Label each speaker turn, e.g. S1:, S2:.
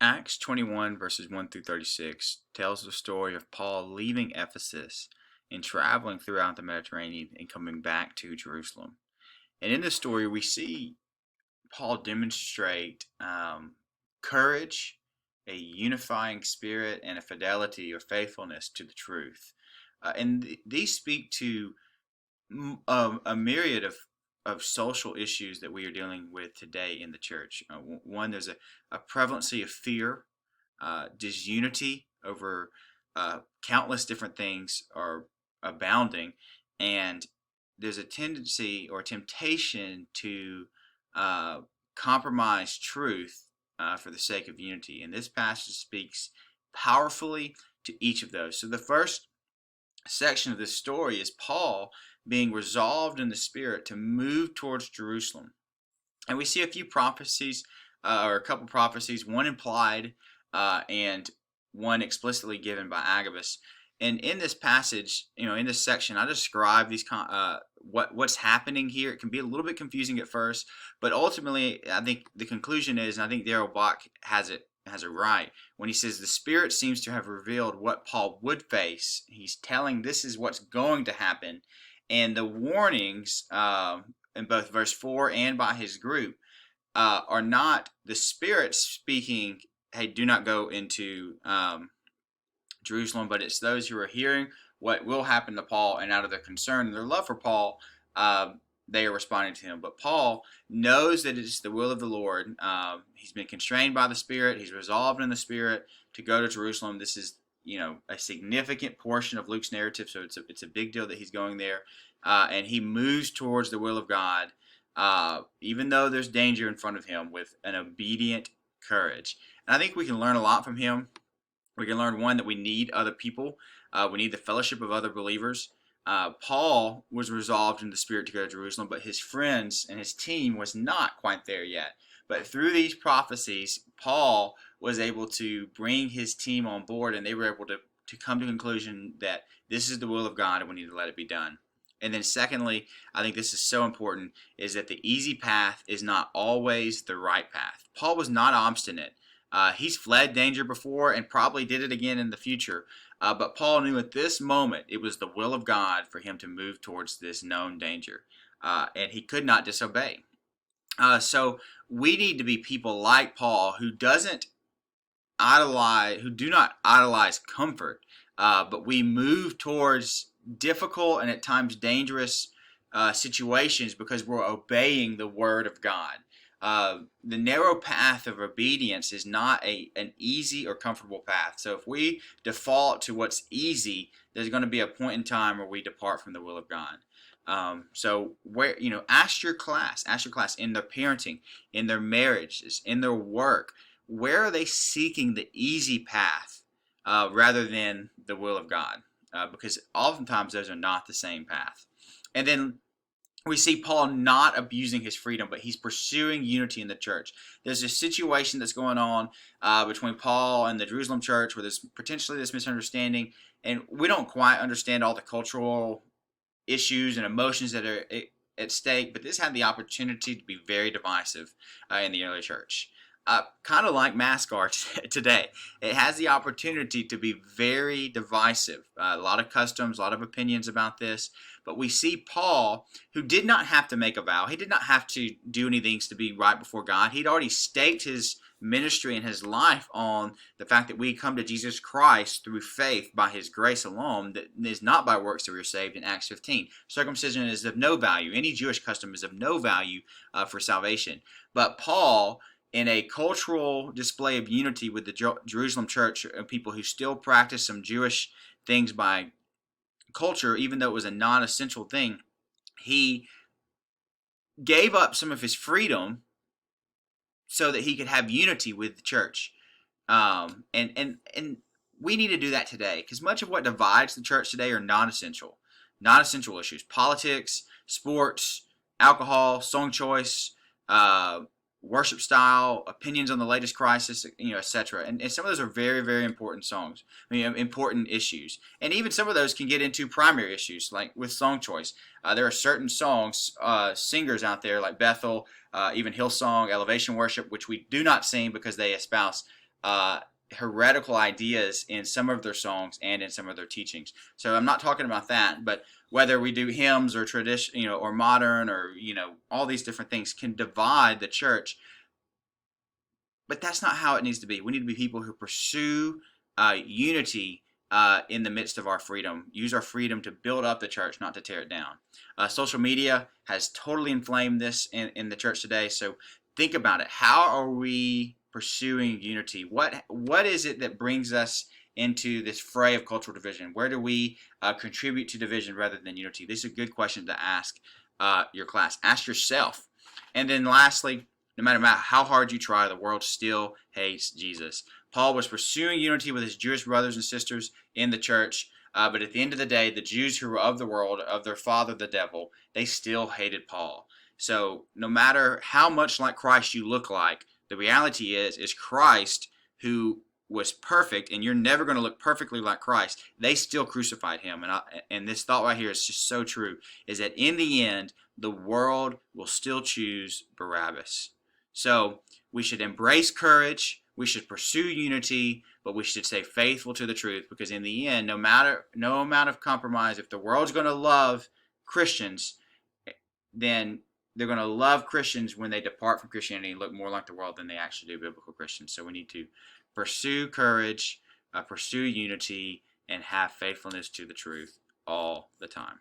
S1: Acts 21 verses 1 through 36 tells the story of Paul leaving Ephesus and traveling throughout the Mediterranean and coming back to Jerusalem. And in this story, we see Paul demonstrate courage, a unifying spirit, and a fidelity or faithfulness to the truth. These speak to a myriad of social issues that we are dealing with today in the church. One, there's a prevalency of fear, disunity over countless different things are abounding, and there's a tendency or temptation to uh, compromise truth for the sake of unity. And this passage speaks powerfully to each of those. So the first section of this story is Paul being resolved in the Spirit to move towards Jerusalem. And we see a few prophecies, or a couple prophecies, one implied and one explicitly given by Agabus. And in this passage, in this section, I describe these what's happening here. It can be a little bit confusing at first, but ultimately, I think the conclusion is, and I think Darrell Bock has it right when he says the Spirit seems to have revealed what Paul would face. He's telling this is what's going to happen, and the warnings in both verse 4 and by his group are not the Spirit speaking, hey, do not go into Jerusalem, but it's those who are hearing what will happen to Paul, and out of their concern and their love for Paul, they are responding to him. But Paul knows that it's the will of the Lord. He's been constrained by the Spirit. He's resolved in the Spirit to go to Jerusalem. This is, a significant portion of Luke's narrative, so it's a big deal that he's going there. And he moves towards the will of God, even though there's danger in front of him, with an obedient courage. And I think we can learn a lot from him. We can learn, one, that we need other people. We need the fellowship of other believers. Paul was resolved in the Spirit to go to Jerusalem, but his friends and his team was not quite there yet. But through these prophecies, Paul was able to bring his team on board, and they were able to come to the conclusion that this is the will of God and we need to let it be done. And then secondly, I think this is so important, is that the easy path is not always the right path. Paul was not obstinate. He's fled danger before and probably did it again in the future. But Paul knew at this moment it was the will of God for him to move towards this known danger. And he could not disobey. So we need to be people like Paul who do not idolize comfort, but we move towards difficult and at times dangerous situations because we're obeying the word of God. The narrow path of obedience is not an easy or comfortable path. So if we default to what's easy, there's going to be a point in time where we depart from the will of God. So where, ask your class in their parenting, in their marriages, in their work, where are they seeking the easy path rather than the will of God? Because oftentimes those are not the same path. And then we see Paul not abusing his freedom, but he's pursuing unity in the church. There's a situation that's going on between Paul and the Jerusalem church where there's potentially this misunderstanding, and we don't quite understand all the cultural issues and emotions that are at stake, but this had the opportunity to be very divisive in the early church. Kind of like NASCAR today. It has the opportunity to be very divisive. A lot of customs, a lot of opinions about this. But we see Paul, who did not have to make a vow. He did not have to do anything to be right before God. He'd already staked his ministry and his life on the fact that we come to Jesus Christ through faith by his grace alone, that is not by works that we are saved in Acts 15. Circumcision is of no value. Any Jewish custom is of no value for salvation. But Paul, in a cultural display of unity with the Jerusalem church, people who still practice some Jewish things by culture, even though it was a non-essential thing, he gave up some of his freedom so that he could have unity with the church. And we need to do that today, because much of what divides the church today are non-essential issues: politics, sports, alcohol, song choice, worship style, opinions on the latest crisis, etc. And some of those are very, very important songs. Important issues. And even some of those can get into primary issues, like with song choice. There are certain songs, singers out there like Bethel, even Hillsong, Elevation Worship, which we do not sing because they espouse heretical ideas in some of their songs and in some of their teachings. So I'm not talking about that, but whether we do hymns or tradition, or modern, or all these different things can divide the church. But that's not how it needs to be. We need to be people who pursue unity in the midst of our freedom. Use our freedom to build up the church, not to tear it down. Social media has totally inflamed this in the church today. So think about it. How are we pursuing unity? What is it that brings us into this fray of cultural division? Where do we contribute to division rather than unity? These are good questions to ask your class. Ask yourself. And then lastly, no matter how hard you try, the world still hates Jesus. Paul was pursuing unity with his Jewish brothers and sisters in the church, but at the end of the day, the Jews who were of the world, of their father the devil, they still hated Paul. So no matter how much like Christ you look like, the reality is Christ, who was perfect, and you're never going to look perfectly like Christ, they still crucified him. And this thought right here is just so true, is that in the end, the world will still choose Barabbas. So we should embrace courage, we should pursue unity, but we should stay faithful to the truth, because in the end, no amount of compromise, if the world's going to love Christians, then they're going to love Christians when they depart from Christianity and look more like the world than they actually do biblical Christians. So we need to pursue courage, pursue unity, and have faithfulness to the truth all the time.